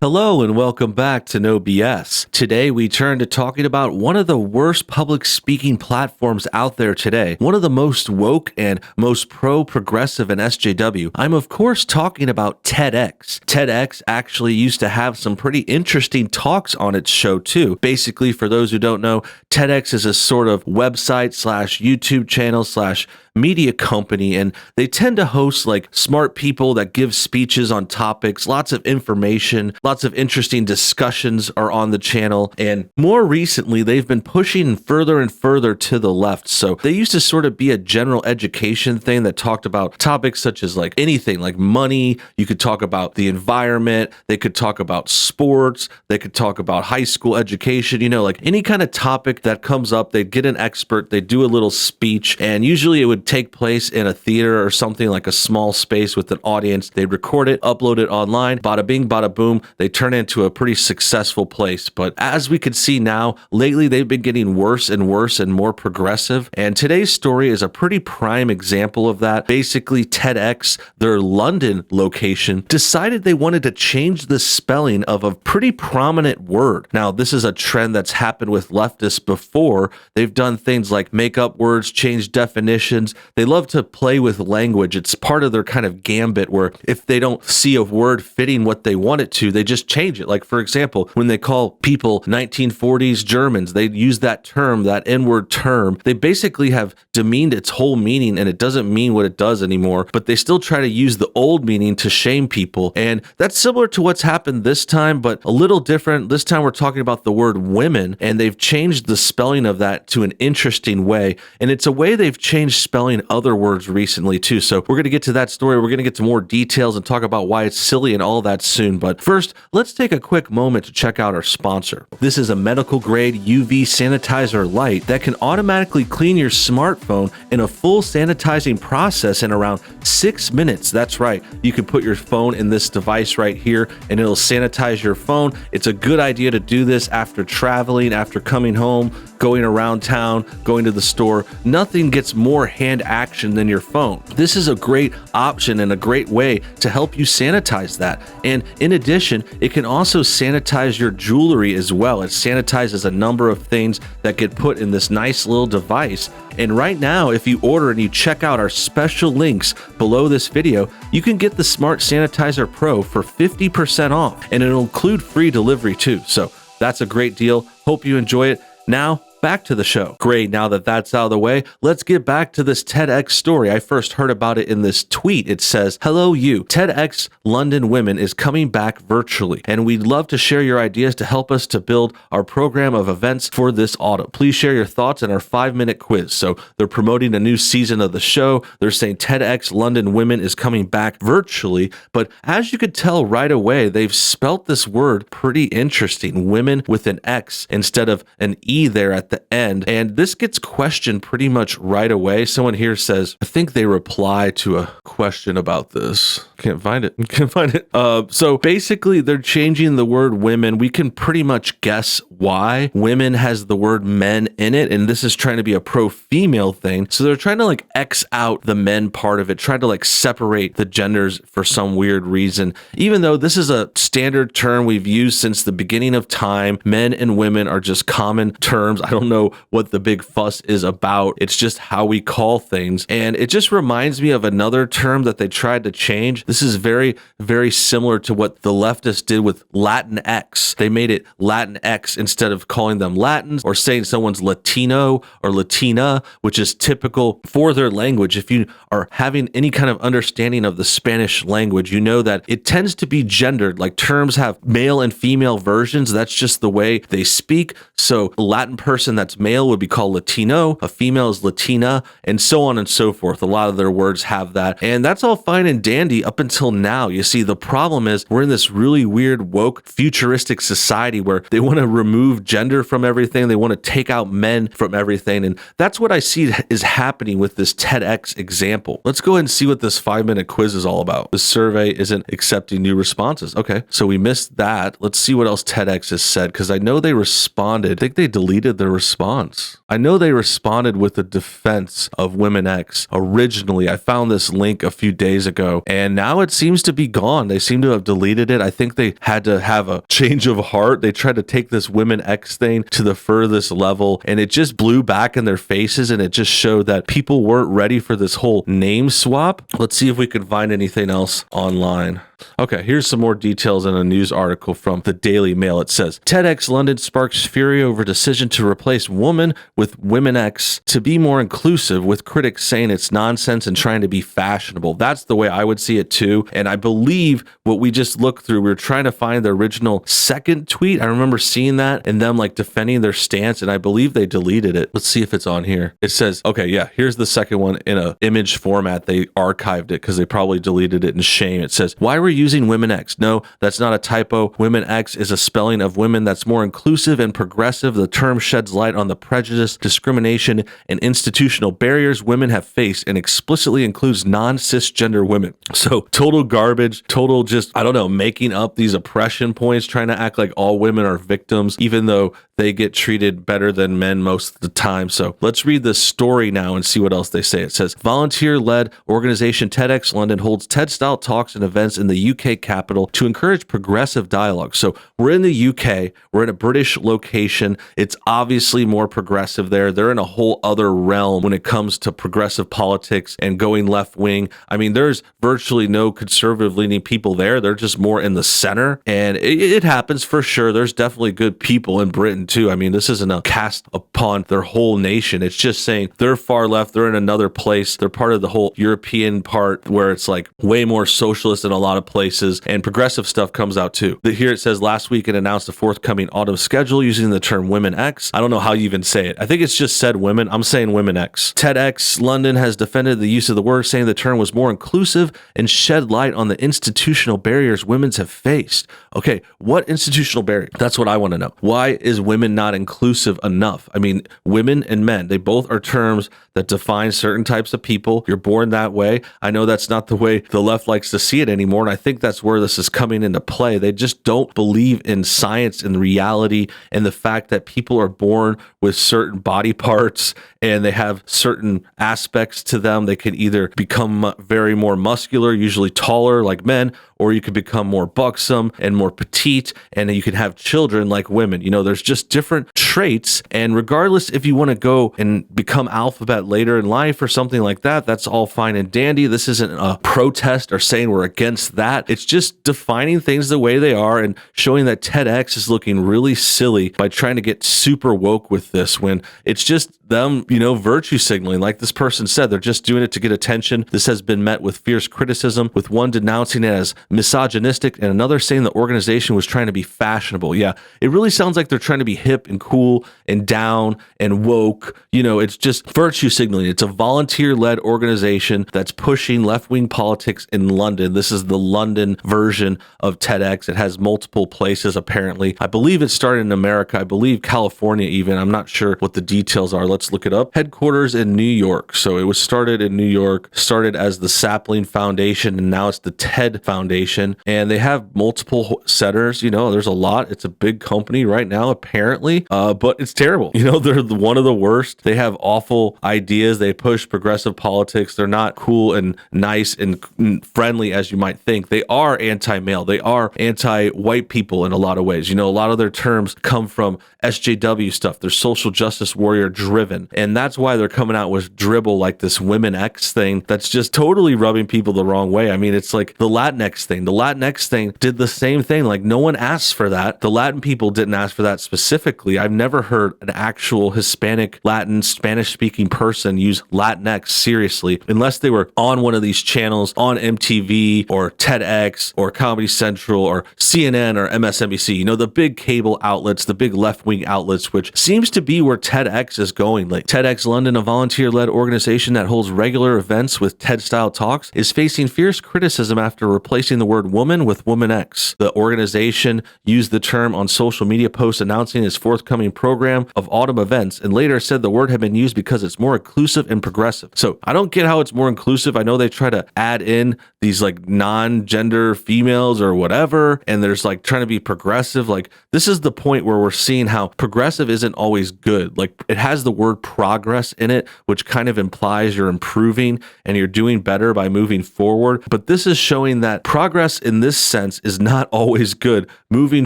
Hello and welcome back to NoBS. Today we turn to talking about one of the worst public speaking platforms out there today, one of the most woke and most pro-progressive in SJW. I'm of course talking about TEDx. TEDx actually used to have some pretty interesting talks on its show too. Basically, for those who don't know, TEDx is a sort of website slash YouTube channel slash media company, and they tend to host like smart people that give speeches on topics, lots of information, lots of interesting discussions are on the channel. And more recently, they've been pushing further and further to the left. So they used to sort of be a general education thing that talked about topics such as like anything like money. You could talk about the environment. They could talk about sports. They could talk about high school education, like any kind of topic that comes up, they'd get an expert, they'd do a little speech, and usually it would take place in a theater or something like a small space with an audience. They'd record it, upload it online, bada bing, bada boom. They turn it into a pretty successful place. But as we could see now, lately they've been getting worse and worse and more progressive. And today's story is a pretty prime example of that. Basically, TEDx, their London location, decided they wanted to change the spelling of a pretty prominent word. Now, this is a trend that's happened with leftists before. They've done things like make up words, change definitions. They love to play with language. It's part of their kind of gambit where if they don't see a word fitting what they want it to, they just change it. Like, for example, when they call people 1940s Germans, they use that term, that N-word term. They basically have demeaned its whole meaning and it doesn't mean what it does anymore, but they still try to use the old meaning to shame people. And that's similar to what's happened this time, but a little different. This time we're talking about the word women, and they've changed the spelling of that to an interesting way. And it's a way they've changed spelling other words recently too. So we're going to get to that story. We're going to get to more details and talk about why it's silly and all that soon. But first, let's take a quick moment to check out our sponsor. This is a medical grade UV sanitizer light that can automatically clean your smartphone in a full sanitizing process in around 6 minutes. That's right. You can put your phone in this device right here and it'll sanitize your phone. It's a good idea to do this after traveling, after coming home, going around town, going to the store. Nothing gets more hand action than your phone. This is a great option and a great way to help you sanitize that. And in addition, it can also sanitize your jewelry as well. It sanitizes a number of things that get put in this nice little device. And right now, if you order and you check out our special links below this video, you can get the Smart Sanitizer Pro for 50% off, and it'll include free delivery too. So that's a great deal. Hope you enjoy it. Now, back to the show. Great, now that that's out of the way, let's get back to this TEDx story. I first heard about it in this tweet. It says, "Hello you, TEDx London Women is coming back virtually, and we'd love to share your ideas to help us to build our program of events for this autumn. Please share your thoughts in our 5-minute quiz." So they're promoting a new season of the show. They're saying TEDx London Women is coming back virtually, but as you could tell right away, they've spelt this word pretty interesting, women with an X instead of an E there at the end. And this gets questioned pretty much right away. Someone here says, I think they reply to a question about this. Can't find it. So basically they're changing the word women. We can pretty much guess why. Women has the word men in it, and this is trying to be a pro-female thing. So they're trying to like X out the men part of it, try to like separate the genders for some weird reason. Even though this is a standard term we've used since the beginning of time, men and women are just common terms. I don't know what the big fuss is about. It's just how we call things. And it just reminds me of another term that they tried to change. This is very, very similar to what the leftists did with Latinx. They made it Latinx instead of calling them Latins or saying someone's Latino or Latina, which is typical for their language. If you are having any kind of understanding of the Spanish language, you know that it tends to be gendered. Like terms have male and female versions. That's just the way they speak. So a Latin person that's male would be called Latino, a female is Latina, and so on and so forth. A lot of their words have that. And that's all fine and dandy up until now. You see, the problem is we're in this really weird, woke, futuristic society where they want to remove gender from everything. They want to take out men from everything. And that's what I see is happening with this TEDx example. Let's go ahead and see what this 5-minute quiz is all about. The survey isn't accepting new responses. Okay, so we missed that. Let's see what else TEDx has said, because I know they responded. I think they deleted their response. I know they responded with a defense of Womxn originally. I found this link a few days ago, and now it seems to be gone. They seem to have deleted it. I think they had to have a change of heart. They tried to take this Womxn thing to the furthest level, and it just blew back in their faces, and it just showed that people weren't ready for this whole name swap. Let's see if we can find anything else online. Okay, here's some more details in a news article from the Daily Mail. It says, TEDx London sparks fury over decision to replace woman with Womxn to be more inclusive, with critics saying it's nonsense and trying to be fashionable. That's the way I would see it too. And I believe what we just looked through, we were trying to find the original second tweet. I remember seeing that and them like defending their stance, and I believe they deleted it. Let's see if it's on here. It says, okay, yeah, here's the second one in an image format. They archived it because they probably deleted it in shame. It says, why we're using Womxn. No, that's not a typo. Womxn is a spelling of women that's more inclusive and progressive. The term sheds light on the prejudice, discrimination, and institutional barriers women have faced and explicitly includes non-cisgender women. So total garbage, total just, I don't know, making up these oppression points, trying to act like all women are victims, even though they get treated better than men most of the time. So let's read this story now and see what else they say. It says, volunteer-led organization TEDx London holds TED-style talks and events in the UK capital to encourage progressive dialogue. So we're in the UK, we're in a British location. It's obviously more progressive there. They're in a whole other realm when it comes to progressive politics and going left wing. I mean, there's virtually no conservative leaning people there. They're just more in the center. And it happens for sure. There's definitely good people in Britain too. I mean, this isn't a cast upon their whole nation. It's just saying they're far left. They're in another place. They're part of the whole European part where it's like way more socialist in a lot of places, and progressive stuff comes out too. Here it says, last week it announced a forthcoming autumn schedule using the term Womxn. I don't know how you even say it. I think it's just said women. I'm saying Womxn. TEDx London has defended the use of the word, saying the term was more inclusive and shed light on the institutional barriers women have faced. Okay, what institutional barrier? That's what I want to know. Why is women not inclusive enough? I mean, women and men, they both are terms that define certain types of people. You're born that way. I know that's not the way the left likes to see it anymore, and I think that's where this is coming into play. They just don't believe in science and reality and the fact that people are born with certain body parts and they have certain aspects to them. They can either become very more muscular, usually taller like men, or you could become more buxom and more petite, and you can have children like women. You know, there's just different traits, and regardless if you want to go and become alphabet later in life or something like that, that's all fine and dandy. This isn't a protest or saying we're against that. It's just defining things the way they are and showing that TEDx is looking really silly by trying to get super woke with this when it's just them, you know, virtue signaling. Like this person said, they're just doing it to get attention. This has been met with fierce criticism, with one denouncing it as misogynistic and another saying the organization was trying to be fashionable. Yeah, it really sounds like they're trying to be hip and cool and down and woke. You know, it's just virtue signaling. It's a volunteer-led organization that's pushing left-wing politics in London. This is the London version of TEDx. It has multiple places, apparently. I believe it started in America. I believe California even. I'm not sure what the details are. Let's look it up. Headquarters in New York. So it was started in New York, started as the Sapling Foundation, and now it's the TED Foundation. And they have multiple centers. You know, there's a lot. It's a big company right now, apparently, but it's terrible. You know, they're one of the worst. They have awful ideas. They push progressive politics. They're not cool and nice and friendly as you might think. They are anti-male. They are anti-white people in a lot of ways. You know, a lot of their terms come from SJW stuff. They're social justice warrior driven. And that's why they're coming out with dribble like this Womxn thing that's just totally rubbing people the wrong way. I mean, it's like the Latinx thing. The Latinx thing did the same thing. Like no one asked for that. The Latin people didn't ask for that specifically. I've never heard an actual Hispanic, Latin, Spanish speaking person use Latinx seriously, unless they were on one of these channels on MTV or TEDx or Comedy Central or CNN or MSNBC, you know, the big cable outlets, the big left-wing outlets, which seems to be where TEDx is going. Like TEDx London, a volunteer-led organization that holds regular events with TED-style talks, is facing fierce criticism after replacing replacing the word woman with Womxn. The organization used the term on social media posts announcing its forthcoming program of autumn events, and later said the word had been used because it's more inclusive and progressive. So I don't get how it's more inclusive. I know they try to add in these like non-gender females or whatever, and there's like trying to be progressive. Like, this is the point where we're seeing how progressive isn't always good. Like, it has the word progress in it, which kind of implies you're improving and you're doing better by moving forward. But this is showing that progress in this sense is not always good. Moving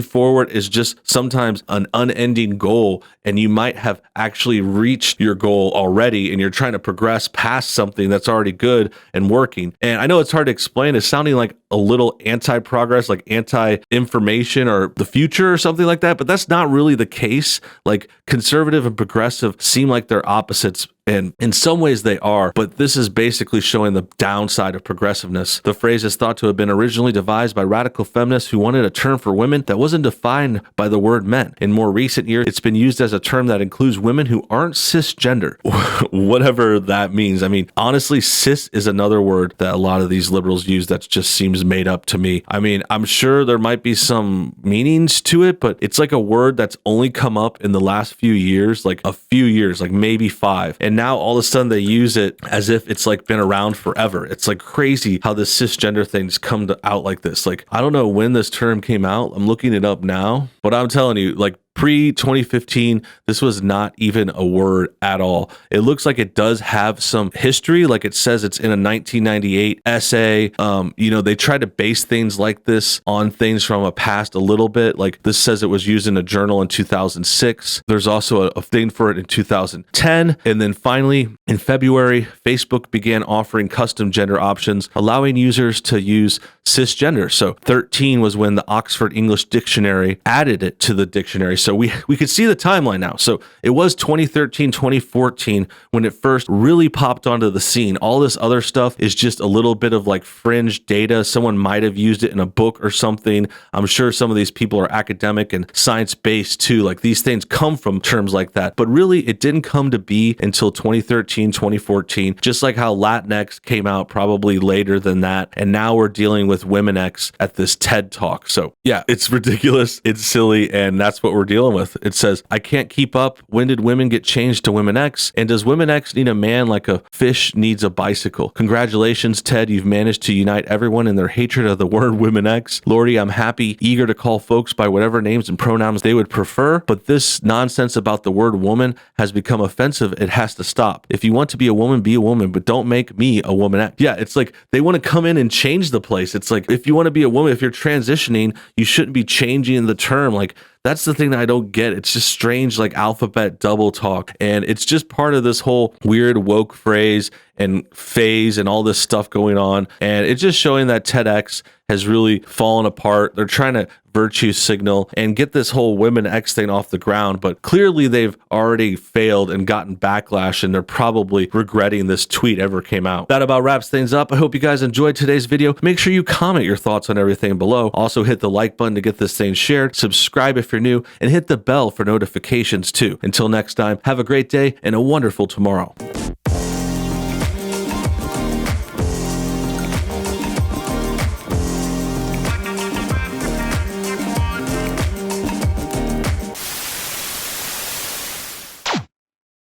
forward is just sometimes an unending goal, and you might have actually reached your goal already and you're trying to progress past something that's already good and working. And I know it's hard to explain. It's sounding like a little anti-progress, like anti-information or the future or something like that, but that's not really the case. Like, conservative and progressive seem like they're opposites, and in some ways they are, but this is basically showing the downside of progressiveness. The phrase is thought to have been originally devised by radical feminists who wanted a term for women that wasn't defined by the word men. In more recent years, it's been used as a term that includes women who aren't cisgender, whatever that means. I mean, honestly, cis is another word that a lot of these liberals use that just seems made up to me. I mean, I'm sure there might be some meanings to it, but it's like a word that's only come up in the last few years, like a few years, like maybe 5. And now all of a sudden they use it as if it's like been around forever. It's like crazy how this cisgender thing's come out like this. Like, I don't know when this term came out. I'm looking it up now, but I'm telling you, like, pre-2015, this was not even a word at all. It looks like it does have some history, like it says it's in a 1998 essay. They try to base things like this on things from a past a little bit. Like, this says it was used in a journal in 2006. There's also a thing for it in 2010. And then finally, in February, Facebook began offering custom gender options, allowing users to use cisgender. So 13 was when the Oxford English Dictionary added it to the dictionary. So we could see the timeline now. So it was 2013, 2014 when it first really popped onto the scene. All this other stuff is just a little bit of like fringe data. Someone might have used it in a book or something. I'm sure some of these people are academic and science-based too. Like, these things come from terms like that. But really, it didn't come to be until 2013, 2014, just like how Latinx came out probably later than that. And now we're dealing with Womxn at this TED Talk. So yeah, it's ridiculous. It's silly. And that's what we're dealing with. It says, I can't keep up. When did women get changed to Womxn? And does Womxn need a man like a fish needs a bicycle? Congratulations, Ted. You've managed to unite everyone in their hatred of the word Womxn. Lordy, I'm happy, eager to call folks by whatever names and pronouns they would prefer. But this nonsense about the word woman has become offensive. It has to stop. If you want to be a woman, but don't make me a Womxn. Yeah, it's like they want to come in and change the place. It's like, if you want to be a woman, if you're transitioning, you shouldn't be changing the term. Like, that's the thing that I don't get. It's just strange, like alphabet double talk. And it's just part of this whole weird woke phrase and phase and all this stuff going on. And it's just showing that TEDx has really fallen apart. They're trying to virtue signal and get this whole Womxn thing off the ground, but clearly they've already failed and gotten backlash, and they're probably regretting this tweet ever came out. That about wraps things up. I hope you guys enjoyed today's video. Make sure you comment your thoughts on everything below. Also hit the like button to get this thing shared, subscribe if you're new, and hit the bell for notifications too. Until next time, have a great day and a wonderful tomorrow.